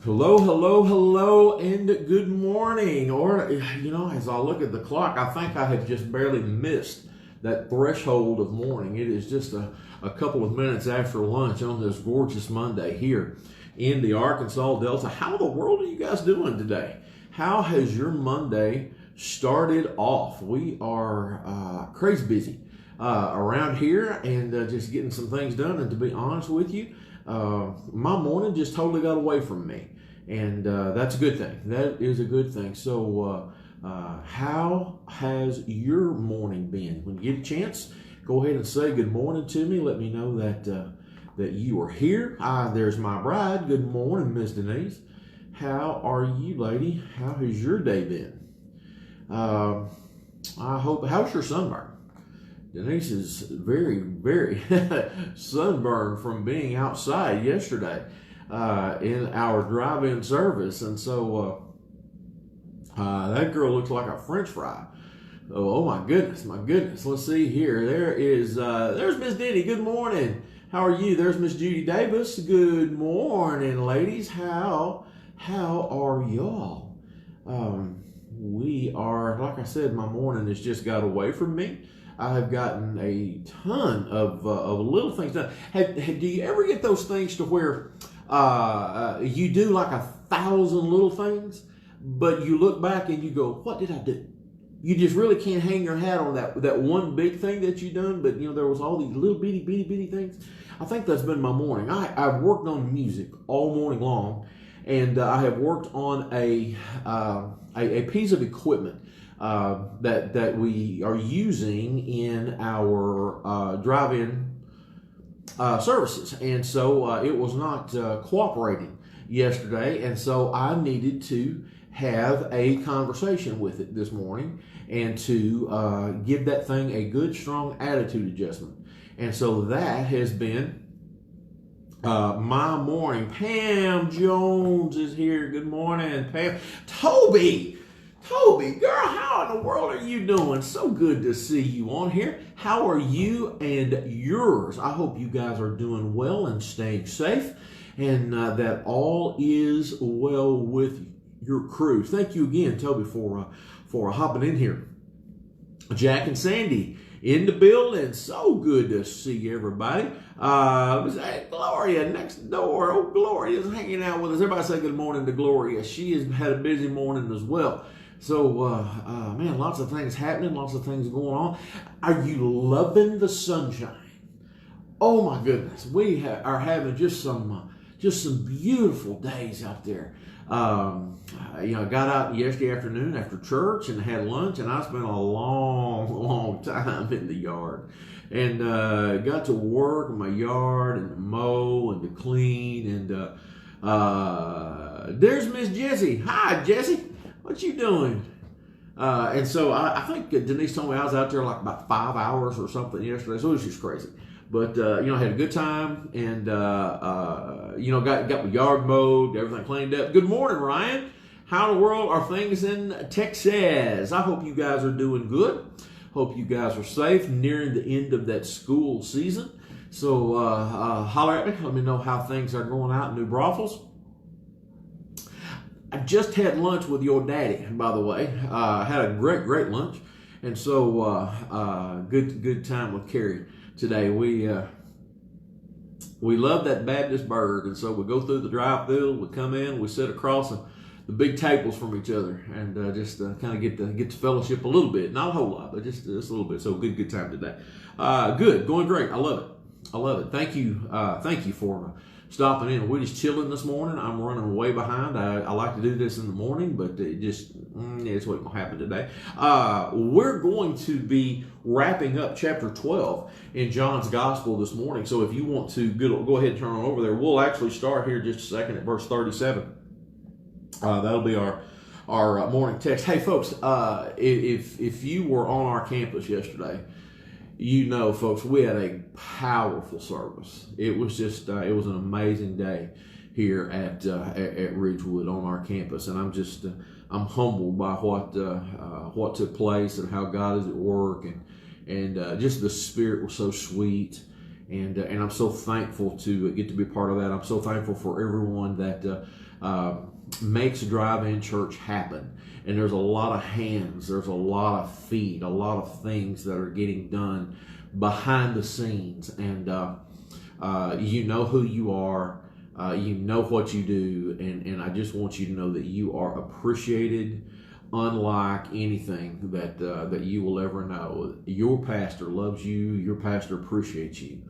Hello, hello, hello, and good morning. Or, as I look at the clock, I think I have just barely missed that threshold of morning. It is just a couple of minutes after lunch on this gorgeous Monday here in the Arkansas Delta. How in the world are you guys doing today? How has your Monday started off? We are crazy busy around here and just getting some things done. And to be honest with you, my morning just totally got away from me. And that's a good thing. That is a good thing. So how has your morning been? When you get a chance, go ahead and say good morning to me. Let me know that you are here. There's my bride. Good morning, Miss Denise. How are you, lady? How has your day been? How's your sunburn? Denise is very, very sunburned from being outside yesterday in our drive-in service. And so that girl looks like a French fry. Oh my goodness, my goodness. Let's see here. There's Miss Denny. Good morning. How are you? There's Miss Judy Davis. Good morning, ladies. How are y'all? We are, like I said, my morning has just got away from me. I have gotten a ton of little things done. Do you ever get those things to where you do like 1,000 little things, but you look back and you go, what did I do? You just really can't hang your hat on that one big thing that you done, but there was all these little bitty things. I think that's been my morning. I've worked on music all morning long, and I have worked on a piece of equipment that we are using in our drive-in services. And so it was not cooperating yesterday, and so I needed to have a conversation with it this morning and to give that thing a good, strong attitude adjustment. And so that has been my morning. Pam Jones is here. Good morning, Pam. Toby, girl, how in the world are you doing? So good to see you on here. How are you and yours? I hope you guys are doing well and staying safe, and that all is well with your crew. Thank you again, Toby, for hopping in here. Jack and Sandy in the building. So good to see everybody. Gloria next door. Oh, Gloria's hanging out with us. Everybody say good morning to Gloria. She has had a busy morning as well. So, man, lots of things happening, lots of things going on. Are you loving the sunshine? Oh my goodness, we are having just some beautiful days out there. I got out yesterday afternoon after church and had lunch, and I spent a long time in the yard, and got to work in my yard and to mow and to clean. And there's Miss Jessie. Hi, Jessie. What you doing? And so I think Denise told me I was out there like about 5 hours or something yesterday. So it was just crazy. But, I had a good time and, got my yard mowed, everything cleaned up. Good morning, Ryan. How in the world are things in Texas? I hope you guys are doing good. Hope you guys are safe, nearing the end of that school season. So holler at me. Let me know how things are going out in New Braunfels. I just had lunch with your daddy, by the way. Had a great lunch. And so good time with Carrie today. We love that Baptist bird, and so we go through the drive-thru, we come in, we sit across the big tables from each other, and just kind of get to fellowship a little bit. Not a whole lot, but just a little bit. So good time today. Good, going great. I love it. Thank you for stopping in. We're just chilling this morning. I'm running way behind. I like to do this in the morning, but it's what's going to happen today. We're going to be wrapping up chapter 12 in John's Gospel this morning. So if you want to go ahead and turn on over there, we'll actually start here just a second at verse 37. That'll be our morning text. Hey, folks, if you were on our campus yesterday, folks, we had a powerful service. It was just, it was an amazing day here at Ridgewood on our campus, and I'm humbled by what took place and how God is at work, and just the Spirit was so sweet, And I'm so thankful to get to be part of that. I'm so thankful for everyone that makes drive-in church happen. And there's a lot of hands, there's a lot of feet, a lot of things that are getting done behind the scenes. And you know who you are, you know what you do, and I just want you to know that you are appreciated unlike anything that you will ever know. Your pastor loves you, your pastor appreciates you.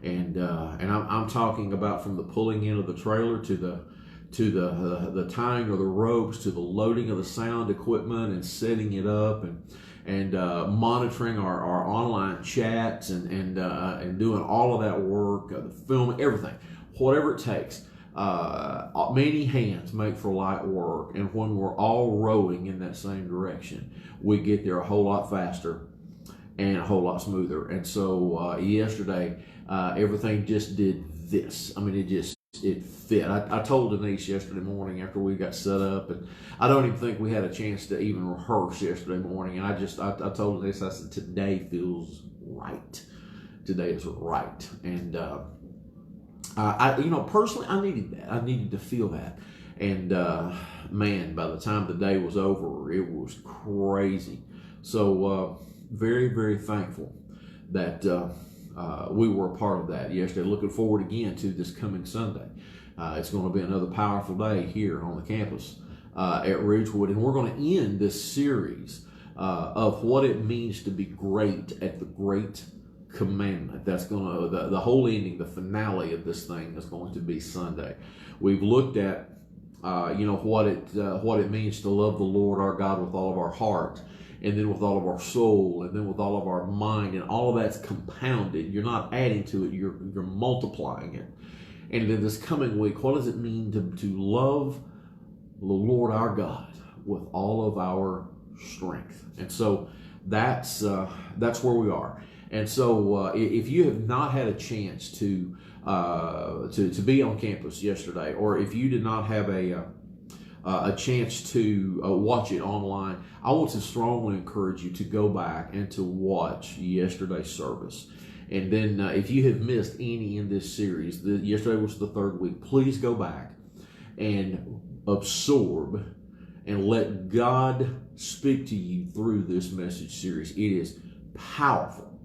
And I'm talking about from the pulling in of the trailer to the tying of the ropes, to the loading of the sound equipment and setting it up, and monitoring our online chats, and doing all of that work, the film, everything, whatever it takes. Many hands make for light work, and when we're all rowing in that same direction, we get there a whole lot faster and a whole lot smoother. And so yesterday, everything just did this. I mean, it fit. I told Denise yesterday morning after we got set up, and I don't even think we had a chance to even rehearse yesterday morning. And I told Denise, I said, today feels right. Today is right. And personally, I needed that. I needed to feel that. And man, by the time the day was over, it was crazy. So very, very thankful that we were a part of that yesterday. Looking forward again to this coming Sunday. It's going to be another powerful day here on the campus at Ridgewood, and we're going to end this series of what it means to be great at the Great Commandment. That's going to the whole ending, the finale of this thing is going to be Sunday. We've looked at what it means to love the Lord our God with all of our heart, and then with all of our soul, and then with all of our mind, and all of that's compounded. You're not adding to it, you're multiplying it. And then this coming week, what does it mean to love the Lord our God with all of our strength? And so that's where we are. And so if you have not had a chance to be on campus yesterday, or if you did not have a chance to watch it online, I want to strongly encourage you to go back and to watch yesterday's service. And then if you have missed any in this series, yesterday was the third week, please go back and absorb and let God speak to you through this message series. It is powerful,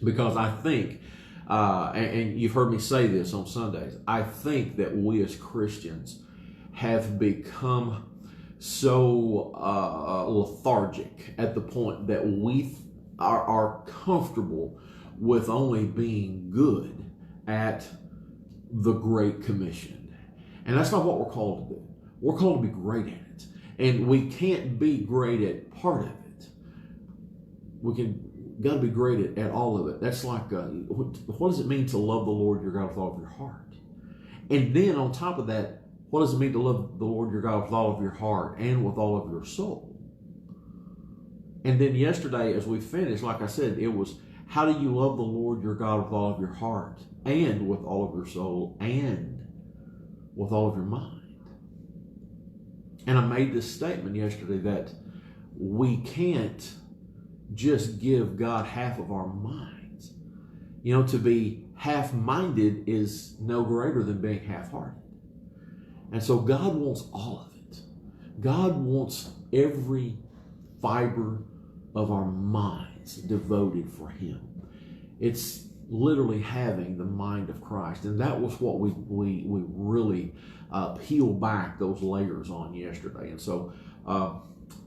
because I think, and you've heard me say this on Sundays, I think that we as Christians have become so lethargic at the point that we are comfortable with only being good at the Great Commission. And that's not what we're called to do. We're called to be great at it. And we can't be great at part of it. Got to be great at all of it. That's like, what does it mean to love the Lord your God with all of your heart? And then on top of that, what does it mean to love the Lord your God with all of your heart and with all of your soul? And then yesterday, as we finished, like I said, it was, how do you love the Lord your God with all of your heart and with all of your soul and with all of your mind? And I made this statement yesterday that we can't just give God half of our minds. To be half-minded is no greater than being half-hearted. And so God wants all of it. God wants every fiber of our minds devoted for Him. It's literally having the mind of Christ. And that was what we really peel back those layers on yesterday. And so,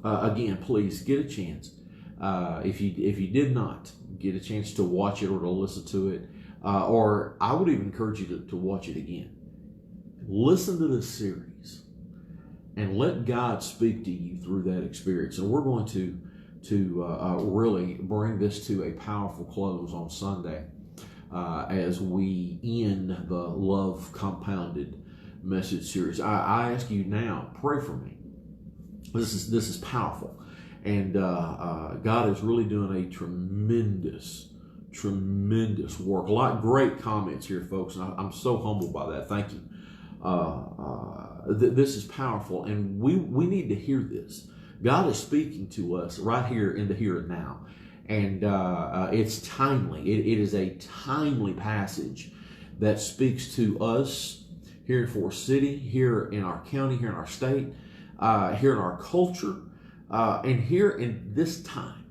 again, please get a chance. If you did not get a chance to watch it or to listen to it, or I would even encourage you to watch it again. Listen to this series and let God speak to you through that experience. And we're going to really bring this to a powerful close on Sunday as we end the Love Compounded message series. I ask you now, pray for me. This is powerful. And God is really doing a tremendous work. A lot of great comments here, folks, and I'm so humbled by that. Thank you. This is powerful, and we need to hear this. God is speaking to us right here in the here and now. And it's timely. It is a timely passage that speaks to us here in Forest City, here in our county, here in our state, here in our culture, and here in this time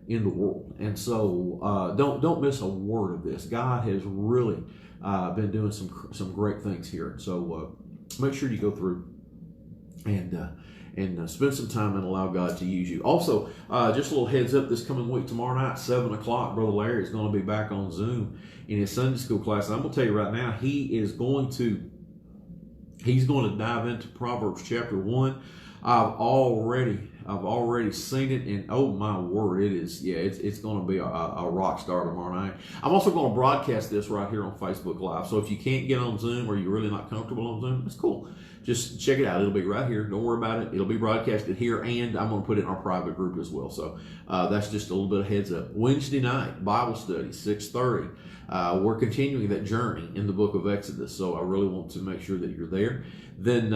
in the world. And so don't miss a word of this. God has really been doing some great things here. And so make sure you go through and spend some time and allow God to use you. Also, just a little heads up, this coming week, tomorrow night, 7 o'clock, Brother Larry is going to be back on Zoom in his Sunday school class. And I'm going to tell you right now, he's going to dive into Proverbs chapter 1. I've already seen it, and oh my word, it's going to be a rock star tomorrow night. I'm also going to broadcast this right here on Facebook Live. So if you can't get on Zoom or you're really not comfortable on Zoom, it's cool. Just check it out. It'll be right here. Don't worry about it. It'll be broadcasted here, and I'm going to put it in our private group as well. So that's just a little bit of heads up. Wednesday night, Bible study, 6:30. We're continuing that journey in the book of Exodus, so I really want to make sure that you're there. Then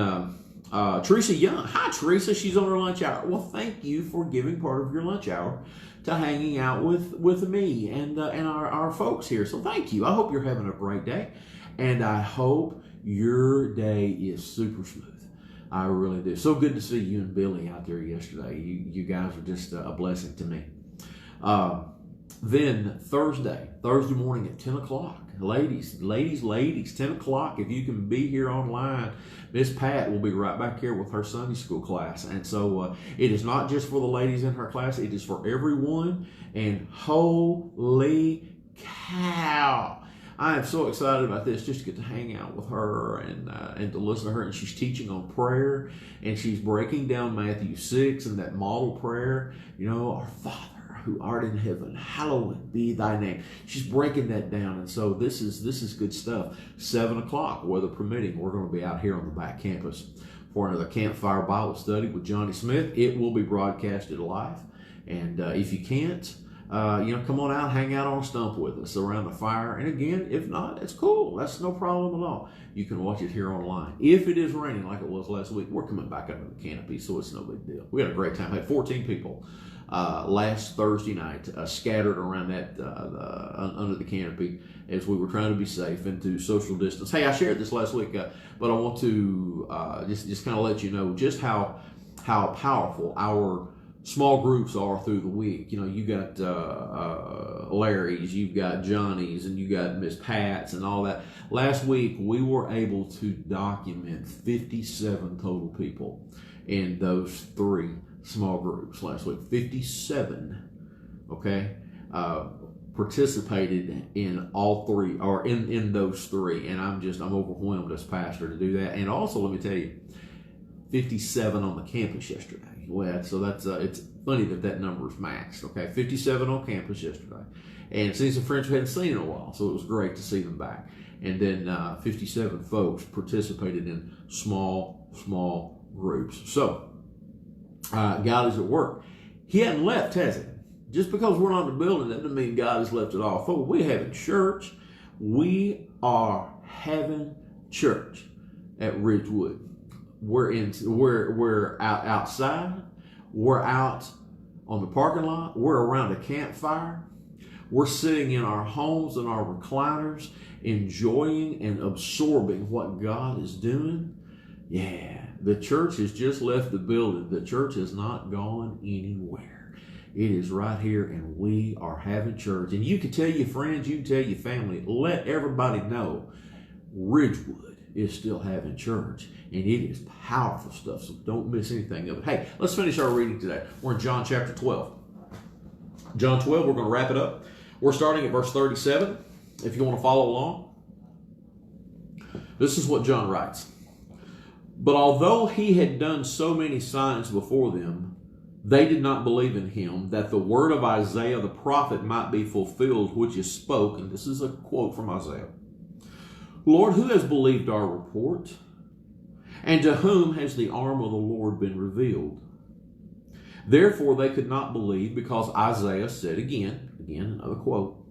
Teresa Young. Hi, Teresa. She's on her lunch hour. Well, thank you for giving part of your lunch hour to hanging out with me and our folks here. So thank you. I hope you're having a great day, and I hope your day is super smooth. I really do. So good to see you and Billy out there yesterday. You guys are just a blessing to me. Then Thursday morning at 10 o'clock. Ladies, 10 o'clock. If you can be here online, Miss Pat will be right back here with her Sunday school class. And so it is not just for the ladies in her class. It is for everyone. And holy cow, I am so excited about this, just to get to hang out with her and to listen to her. And she's teaching on prayer, and she's breaking down Matthew 6 and that model prayer. You know, our Father who art in heaven, hallowed be thy name. She's breaking that down, and so this is good stuff. 7 o'clock, weather permitting, we're going to be out here on the back campus for another campfire Bible study with Johnny Smith. It will be broadcasted live, and if you can't, come on out, hang out on a stump with us around the fire. And again, if not, it's cool. That's no problem at all. You can watch it here online. If it is raining like it was last week, we're coming back under the canopy, so it's no big deal. We had a great time. We had 14 people last Thursday night scattered around that under the canopy as we were trying to be safe and to social distance. Hey, I shared this last week, but I want to just kind of let you know just how powerful our small groups are through the week. You know, you got Larry's, you've got Johnny's, and you got Miss Pat's and all that. Last week, we were able to document 57 total people in those 3 small groups last week. 57, okay, participated in all 3, or in those 3. And I'm overwhelmed as pastor to do that. And also, let me tell you, 57 on the campus yesterday. Well, so that's it's funny that number is matched. Okay, 57 on campus yesterday, and seeing some friends we hadn't seen in a while, so it was great to see them back. And then 57 folks participated in small groups. So God is at work. He hadn't left, has he? Just because we're not in the building, that doesn't mean God has left it all. Folks, we're having church. We are having church at Ridgewood. We're out outside. We're out on the parking lot. We're around a campfire. We're sitting in our homes and our recliners, enjoying and absorbing what God is doing. Yeah, the church has just left the building. The church has not gone anywhere. It is right here, and we are having church. And you can tell your friends, you can tell your family, let everybody know Ridgewood is still having church, and it is powerful stuff, so don't miss anything of it. Hey, let's finish our reading today. We're in John chapter 12. John 12, we're going to wrap it up. We're starting at verse 37, if you want to follow along. This is what John writes. But although he had done so many signs before them, they did not believe in him, that the word of Isaiah the prophet might be fulfilled, which is spoken. This is a quote from Isaiah. Lord, who has believed our report? And to whom has the arm of the Lord been revealed? Therefore they could not believe, because Isaiah said again, another quote,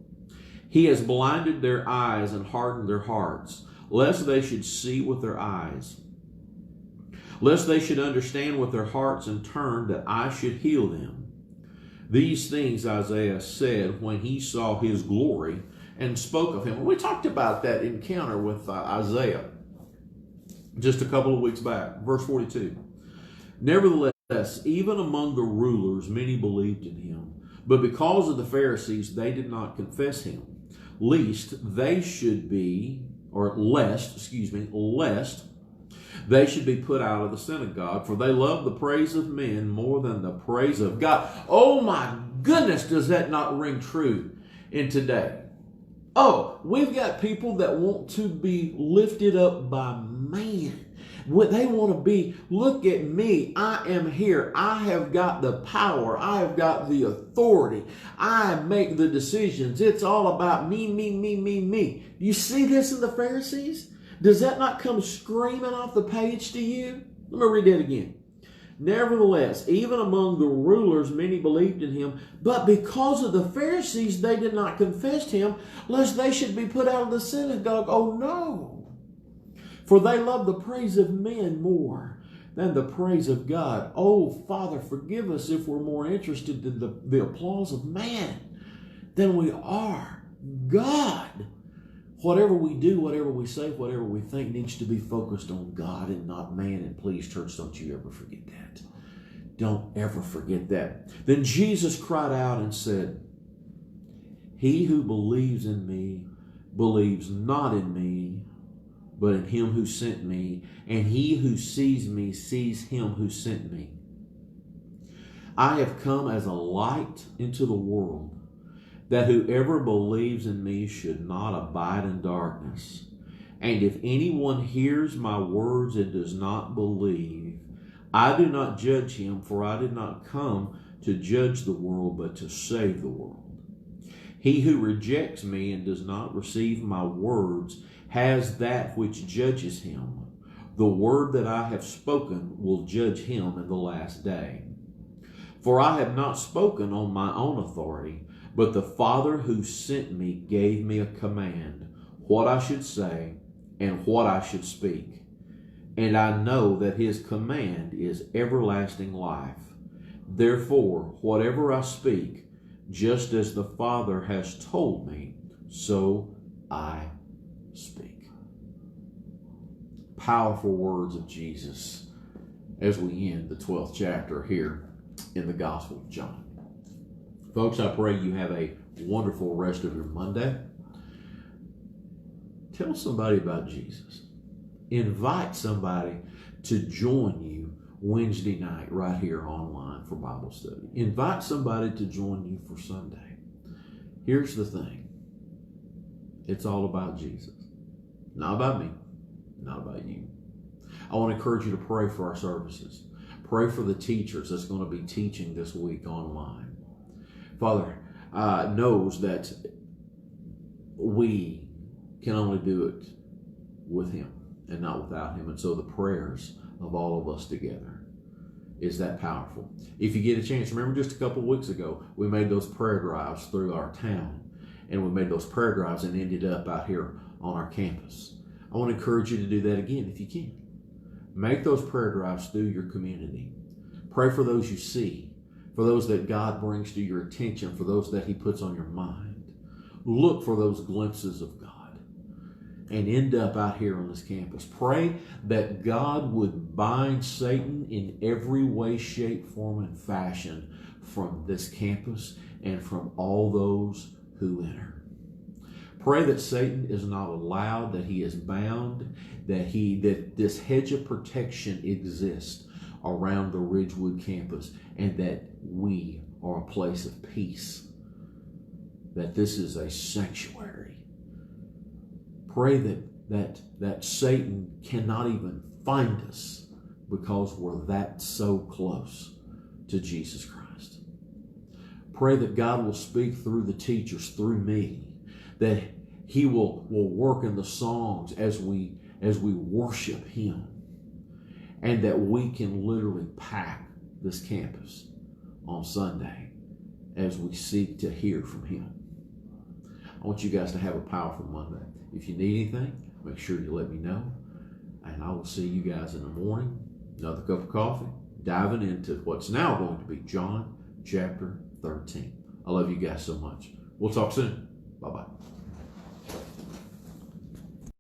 He has blinded their eyes and hardened their hearts, lest they should see with their eyes, lest they should understand with their hearts and turn, that I should heal them. These things Isaiah said when he saw his glory and spoke of him. We talked about that encounter with Isaiah just a couple of weeks back. Verse 42. Nevertheless, even among the rulers, many believed in him. But because of the Pharisees, they did not confess him, lest they should be they should be put out of the synagogue, for they love the praise of men more than the praise of God. Oh my goodness, does that not ring true in today? Oh, we've got people that want to be lifted up by man. They want to be, look at me, I am here, I have got the power, I have got the authority, I make the decisions. It's all about me, me, me, me, me. You see this in the Pharisees? Does that not come screaming off the page to you? Let me read that again. Nevertheless, even among the rulers, many believed in him, but because of the Pharisees, they did not confess him, lest they should be put out of the synagogue. Oh no! For they love the praise of men more than the praise of God. Oh, Father, forgive us if we're more interested in the applause of man than we are God. Whatever we do, whatever we say, whatever we think needs to be focused on God and not man. And please, church, don't you ever forget that. Don't ever forget that. Then Jesus cried out and said, he who believes in me believes not in me, but in him who sent me. And he who sees me sees him who sent me. I have come as a light into the world, that whoever believes in me should not abide in darkness. And if anyone hears my words and does not believe, I do not judge him, for I did not come to judge the world, but to save the world. He who rejects me and does not receive my words has that which judges him. The word that I have spoken will judge him in the last day. For I have not spoken on my own authority, but the Father who sent me gave me a command, what I should say and what I should speak. And I know that his command is everlasting life. Therefore, whatever I speak, just as the Father has told me, so I speak. Powerful words of Jesus as we end the 12th chapter here in the Gospel of John. Folks, I pray you have a wonderful rest of your Monday. Tell somebody about Jesus. Invite somebody to join you Wednesday night right here online for Bible study. Invite somebody to join you for Sunday. Here's the thing. It's all about Jesus. Not about me. Not about you. I want to encourage you to pray for our services. Pray for the teachers that's going to be teaching this week online. Father knows that we can only do it with him and not without him. And so the prayers of all of us together is that powerful. If you get a chance, remember just a couple of weeks ago, we made those prayer drives through our town. And we made those prayer drives and ended up out here on our campus. I want to encourage you to do that again if you can. Make those prayer drives through your community. Pray for those you see, for those that God brings to your attention, for those that he puts on your mind. Look for those glimpses of God and end up out here on this campus. Pray that God would bind Satan in every way, shape, form, and fashion from this campus and from all those who enter. Pray that Satan is not allowed, that he is bound, that this hedge of protection exists around the Ridgewood campus, and that we are a place of peace, that this is a sanctuary. Pray that Satan cannot even find us because we're that so close to Jesus Christ. Pray that God will speak through the teachers, through me, that he will work in the songs as we worship him, and that we can literally pack this campus on Sunday as we seek to hear from him. I want you guys to have a powerful Monday. If you need anything, make sure you let me know, and I will see you guys in the morning. Another cup of coffee, diving into what's now going to be John chapter 13. I love you guys so much. We'll talk soon. Bye-bye.